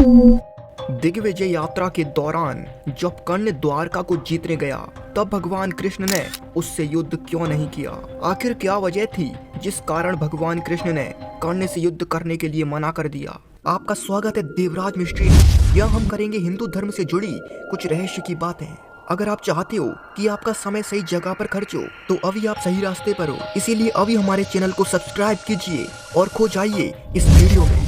दिग्विजय यात्रा के दौरान जब कर्ण द्वारका को जीतने गया, तब भगवान कृष्ण ने उससे युद्ध क्यों नहीं किया? आखिर क्या वजह थी जिस कारण भगवान कृष्ण ने कर्ण से युद्ध करने के लिए मना कर दिया? आपका स्वागत है देवराज मिस्ट्री में। यह हम करेंगे हिंदू धर्म से जुड़ी कुछ रहस्य की बातें। अगर आप चाहते हो कि आपका समय सही जगह पर खर्च हो, तो अभी आप सही रास्ते पर हो। इसीलिए अभी हमारे चैनल को सब्सक्राइब कीजिए और खो जाइए इस वीडियो में।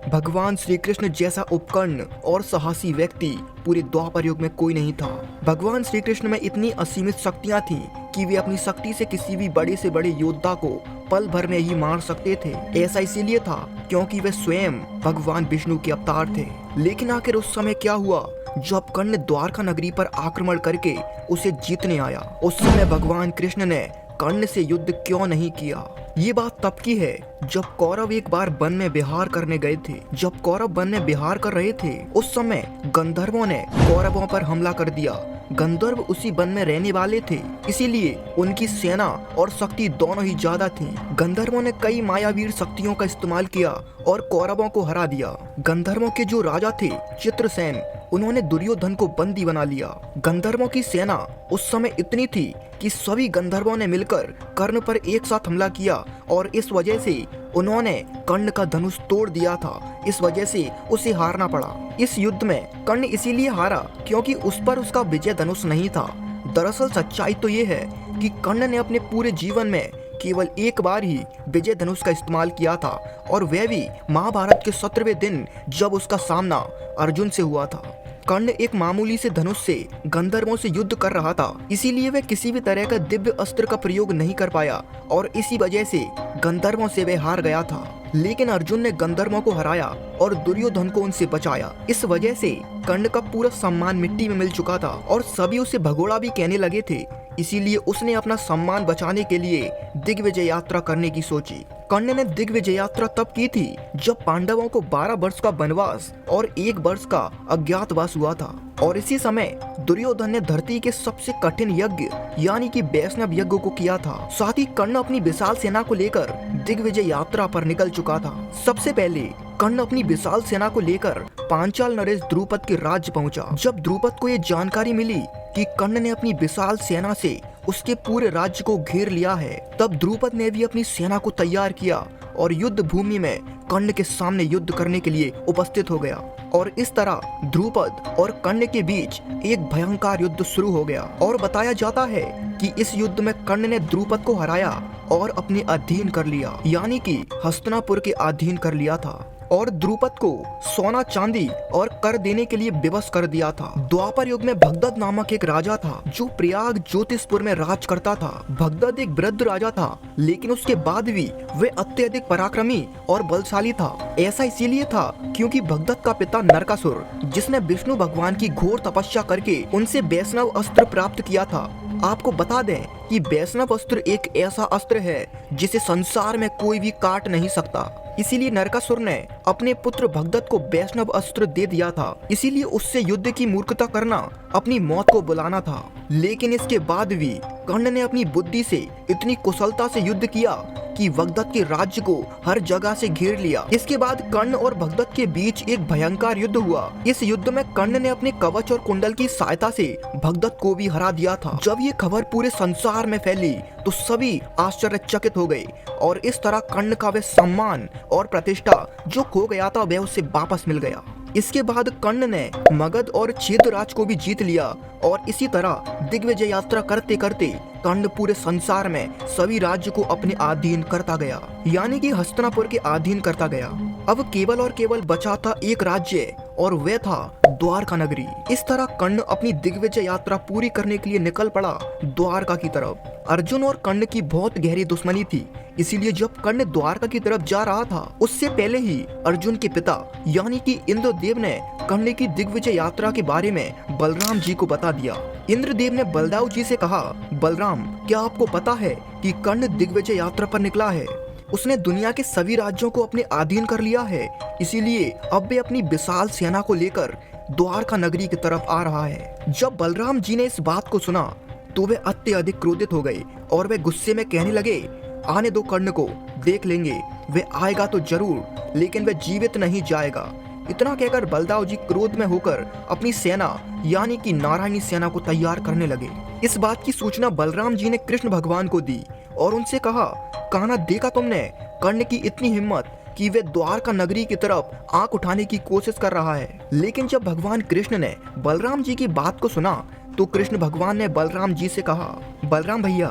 भगवान श्री कृष्ण जैसा उपकर्ण और साहसी व्यक्ति पूरे द्वापर युग में कोई नहीं था। भगवान श्री कृष्ण में इतनी असीमित शक्तियां थीं कि वे अपनी शक्ति से किसी भी बड़े से बड़े योद्धा को पल भर में ही मार सकते थे। ऐसा इसीलिए था क्योंकि वे स्वयं भगवान विष्णु के अवतार थे। लेकिन आखिर उस समय क्या हुआ जब कर्ण द्वारका नगरी पर आक्रमण करके उसे जीतने आया? उस समय भगवान कृष्ण ने कर्ण से युद्ध क्यों नहीं किया? ये बात तब की है जब कौरव एक बार वन में विहार करने गए थे। जब कौरव वन में विहार कर रहे थे, उस समय गंधर्वों ने कौरवों पर हमला कर दिया। गंधर्व उसी वन में रहने वाले थे, इसीलिए उनकी सेना और शक्ति दोनों ही ज्यादा थी। गंधर्वों ने कई मायावीर शक्तियों का इस्तेमाल किया और कौरवों को हरा दिया। गंधर्वों के जो राजा थे चित्रसेन, उन्होंने दुर्योधन को बंदी बना लिया। गंधर्वों की सेना उस समय इतनी थी कि सभी गंधर्वों ने मिलकर कर्ण पर एक साथ हमला किया और इस वजह से उन्होंने कर्ण का धनुष तोड़ दिया था। इस वजह से उसे हारना पड़ा। इस युद्ध में कर्ण इसीलिए हारा क्योंकि उस पर उसका विजय धनुष नहीं था। दरअसल सच्चाई तो ये है कि कर्ण ने अपने पूरे जीवन में केवल एक बार ही विजय धनुष का इस्तेमाल किया था, और वह भी महाभारत के 17वें दिन जब उसका सामना अर्जुन से हुआ था। कर्ण एक मामूली से धनुष से गंधर्वों से युद्ध कर रहा था, इसीलिए वह किसी भी तरह का दिव्य अस्त्र का प्रयोग नहीं कर पाया और इसी वजह से गंधर्वों से वह हार गया था। लेकिन अर्जुन ने गंधर्वों को हराया और दुर्योधन को उनसे बचाया। इस वजह से कर्ण का पूरा सम्मान मिट्टी में मिल चुका था और सभी उसे भगोड़ा भी कहने लगे थे। इसीलिए उसने अपना सम्मान बचाने के लिए दिग्विजय यात्रा करने की सोची। कर्ण ने दिग्विजय यात्रा तब की थी जब पांडवों को 12 वर्ष का वनवास और 1 वर्ष का अज्ञातवास हुआ था, और इसी समय दुर्योधन ने धरती के सबसे कठिन यज्ञ यानी कि वैष्णव यज्ञ को किया था। साथ ही कर्ण अपनी विशाल सेना को लेकर दिग्विजय यात्रा पर निकल चुका था। सबसे पहले कर्ण अपनी विशाल सेना को लेकर पांचाल नरेश द्रुपद के राज्य पहुंचा। जब द्रुपद को ये जानकारी मिली कि कर्ण ने अपनी विशाल सेना से उसके पूरे राज्य को घेर लिया है, तब द्रुपद ने भी अपनी सेना को तैयार किया और युद्ध भूमि में कर्ण के सामने युद्ध करने के लिए उपस्थित हो गया। और इस तरह द्रुपद और कर्ण के बीच एक भयंकर युद्ध शुरू हो गया। और बताया जाता है कि इस युद्ध में कर्ण ने द्रुपद को हराया और अपने अधीन कर लिया, यानी कि हस्तिनापुर के अधीन कर लिया था, और द्रुपद को सोना चांदी और कर देने के लिए विवश कर दिया था। द्वापर युग में भगदत्त नामक एक राजा था जो प्रयाग ज्योतिषपुर में राज करता था। भगदत्त एक वृद्ध राजा था, लेकिन उसके बाद भी वे अत्यधिक पराक्रमी और बलशाली था। ऐसा इसीलिए था क्योंकि भगदत्त का पिता नरकासुर, जिसने विष्णु भगवान की घोर तपस्या करके उनसे वैष्णव अस्त्र प्राप्त किया था। आपको बता दें कि वैष्णव अस्त्र एक ऐसा अस्त्र है जिसे संसार में कोई भी काट नहीं सकता। इसीलिए नरकासुर ने अपने पुत्र भगदत्त को वैष्णव अस्त्र दे दिया था। इसीलिए उससे युद्ध की मूर्खता करना अपनी मौत को बुलाना था। लेकिन इसके बाद भी कर्ण ने अपनी बुद्धि से इतनी कुशलता से युद्ध किया कि भगदत्त के राज्य को हर जगह से घेर लिया। इसके बाद कर्ण और भगदत्त के बीच एक भयंकर युद्ध हुआ। इस युद्ध में कर्ण ने अपने कवच और कुंडल की सहायता से भगदत्त को भी हरा दिया था। जब ये खबर पूरे संसार में फैली तो सभी आश्चर्यचकित हो गए, और इस तरह कर्ण का वह सम्मान और प्रतिष्ठा जो खो गया था वह उसे वापस मिल गया। इसके बाद कर्ण ने मगध और क्षेत्रराज को भी जीत लिया, और इसी तरह दिग्विजय यात्रा करते करते कर्ण पूरे संसार में सभी राज्य को अपने अधीन करता गया, यानी कि हस्तिनापुर के अधीन करता गया। अब केवल और केवल बचा था एक राज्य, और वह था द्वारका नगरी। इस तरह कर्ण अपनी दिग्विजय यात्रा पूरी करने के लिए निकल पड़ा द्वारका की तरफ। अर्जुन और कर्ण की बहुत गहरी दुश्मनी थी, इसीलिए जब कर्ण द्वारका की तरफ जा रहा था, उससे पहले ही अर्जुन के पिता यानी कि इंद्रदेव ने कर्ण की दिग्विजय यात्रा के बारे में बलराम जी को बता दिया। इंद्रदेव ने बलदाऊ जी से कहा, बलराम, क्या आपको पता है कि कर्ण दिग्विजय यात्रा पर निकला है? उसने दुनिया के सभी राज्यों को अपने अधीन कर लिया है, इसीलिए अब वे अपनी विशाल सेना को लेकर द्वारका नगरी की तरफ आ रहा है। जब बलराम जी ने इस बात को सुना तो वे अत्यधिक क्रोधित हो गए और वे गुस्से में कहने लगे, आने दो कर्ण को, देख लेंगे, वे आएगा तो जरूर, लेकिन वह जीवित नहीं जाएगा। इतना कहकर बलदाव जी क्रोध में होकर अपनी सेना यानी कि नारायणी सेना को तैयार करने लगे। इस बात की सूचना बलराम जी ने कृष्ण भगवान को दी और उनसे कहा, कान्हा देखा तुमने कर्ण की इतनी हिम्मत कि वे द्वारका नगरी की तरफ आंख उठाने की कोशिश कर रहा है। लेकिन जब भगवान कृष्ण ने बलराम जी की बात को सुना तो कृष्ण भगवान ने बलराम जी से कहा, बलराम भैया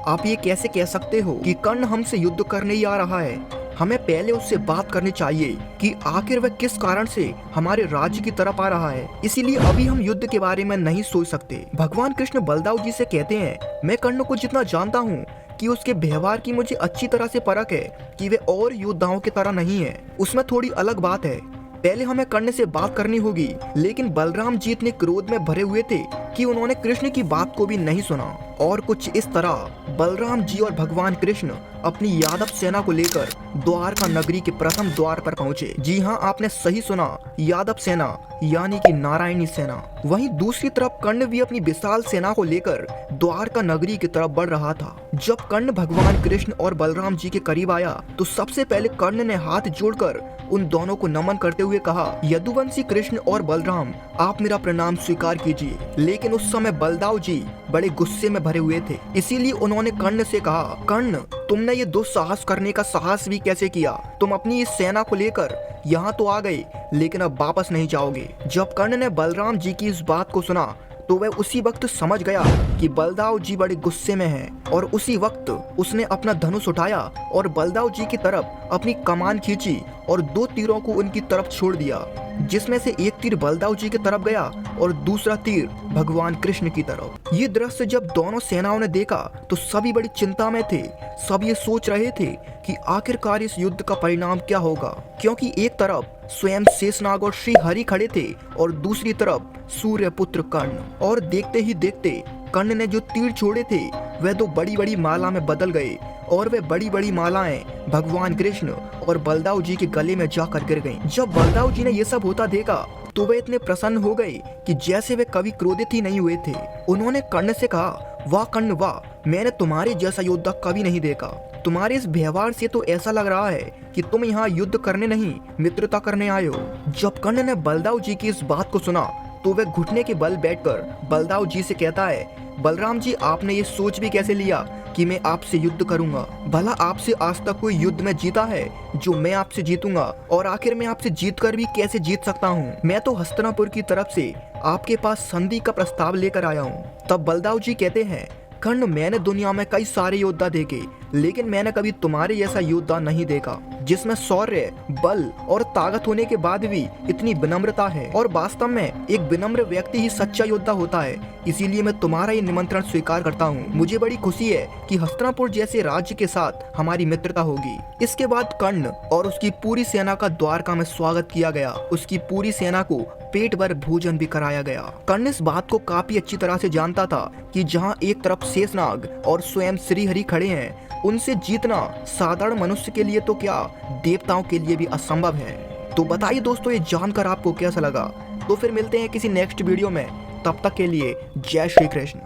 आप ये कैसे कह सकते हो कि कर्ण हमसे युद्ध करने ही आ रहा है। हमें पहले उससे बात करनी चाहिए कि आखिर वह किस कारण से हमारे राज्य की तरफ आ रहा है। इसीलिए अभी हम युद्ध के बारे में नहीं सोच सकते। भगवान कृष्ण बलदाव जी से कहते हैं, मैं कर्ण को जितना जानता हूँ कि उसके व्यवहार की मुझे अच्छी तरह से परख है कि वे और योद्धाओं की तरह नहीं है, उसमें थोड़ी अलग बात है। पहले हमें कर्ण से बात करनी होगी। लेकिन बलराम जी इतने क्रोध में भरे हुए थे कि उन्होंने कृष्ण की बात को भी नहीं सुना और कुछ इस तरह बलराम जी और भगवान कृष्ण अपनी यादव सेना को लेकर द्वारका नगरी के प्रथम द्वार पर पहुंचे। जी हाँ, आपने सही सुना, यादव सेना यानी कि नारायणी सेना। वहीं दूसरी तरफ कर्ण भी अपनी विशाल सेना को लेकर द्वारका नगरी की तरफ बढ़ रहा था। जब कर्ण भगवान कृष्ण और बलराम जी के करीब आया तो सबसे पहले कर्ण ने हाथ जोड़कर उन दोनों को नमन करते हुए कहा, यदुवंशी कृष्ण और बलराम आप मेरा प्रणाम स्वीकार कीजिए। लेकिन उस समय बलदाव जी बड़े गुस्से में भरे हुए थे, इसीलिए उन्होंने कर्ण से कहा, कर्ण तुमने ये दुस्साहस करने का साहस भी कैसे किया। तुम अपनी इस सेना को लेकर यहाँ तो आ गए लेकिन अब वापस नहीं जाओगे। जब कर्ण ने बलराम जी की इस बात को सुना तो वह उसी वक्त समझ गया कि बलदाव जी बड़े गुस्से में हैं और उसी वक्त उसने अपना धनुष उठाया और बलदाव जी की तरफ अपनी कमान खींची और 2 तीरों को उनकी तरफ छोड़ दिया, जिसमें से एक तीर बलदाव जी की तरफ गया और दूसरा तीर भगवान कृष्ण की तरफ। ये दृश्य जब दोनों सेनाओं ने देखा तो सभी बड़ी चिंता में थे। सब ये सोच रहे थे कि आखिरकार इस युद्ध का परिणाम क्या होगा, क्योंकि एक तरफ स्वयं शेषनाग और श्री हरि खड़े थे और दूसरी तरफ सूर्यपुत्र कर्ण। और देखते ही देखते कर्ण ने जो तीर छोड़े थे वह 2 बड़ी बड़ी माला में बदल गए और वे बड़ी बड़ी मालाएं भगवान कृष्ण और बलदाव जी के गले में जाकर गिर गईं। जब बलदाव जी ने ये सब होता देखा तो वे इतने प्रसन्न हो गए कि जैसे वे कभी क्रोधित ही नहीं हुए थे। उन्होंने कर्ण से कहा, वाह कर्ण वाह, मैंने तुम्हारे जैसा योद्धा कभी नहीं देखा। तुम्हारे इस व्यवहार से तो ऐसा लग रहा है कि तुम यहाँ युद्ध करने नहीं मित्रता करने आए हो। जब कर्ण ने बलदाव जी की इस बात को सुना तो वह घुटने के बल बैठकर बलदाव जी से कहता है, बलराम जी आपने ये सोच भी कैसे लिया कि मैं आपसे युद्ध करूंगा। भला आपसे आज तक कोई युद्ध में जीता है जो मैं आपसे जीतूंगा, और आखिर मैं आपसे जीत कर भी कैसे जीत सकता हूँ। मैं तो हस्तिनापुर की तरफ से आपके पास संधि का प्रस्ताव लेकर आया हूँ। तब बलदाव जी कहते हैं, कर्ण मैंने दुनिया में कई सारे योद्धा देखे लेकिन मैंने कभी तुम्हारे जैसा योद्धा नहीं देखा जिसमें शौर्य, बल और ताकत होने के बाद भी इतनी विनम्रता है। और वास्तव में एक विनम्र व्यक्ति ही सच्चा योद्धा होता है। इसीलिए मैं तुम्हारा ये निमंत्रण स्वीकार करता हूँ। मुझे बड़ी खुशी है कि हस्तिनापुर जैसे राज्य के साथ हमारी मित्रता होगी। इसके बाद कर्ण और उसकी पूरी सेना का द्वारका में स्वागत किया गया। उसकी पूरी सेना को पेट भर भोजन भी कराया गया। कर्ण इस बात को काफी अच्छी तरह से जानता था कि जहाँ एक तरफ शेषनाग और स्वयं श्री हरि खड़े हैं, उनसे जीतना साधारण मनुष्य के लिए तो क्या देवताओं के लिए भी असंभव है। तो बताइए दोस्तों, ये जानकर आपको कैसा लगा। तो फिर मिलते हैं किसी नेक्स्ट वीडियो में, तब तक के लिए जय श्री कृष्ण।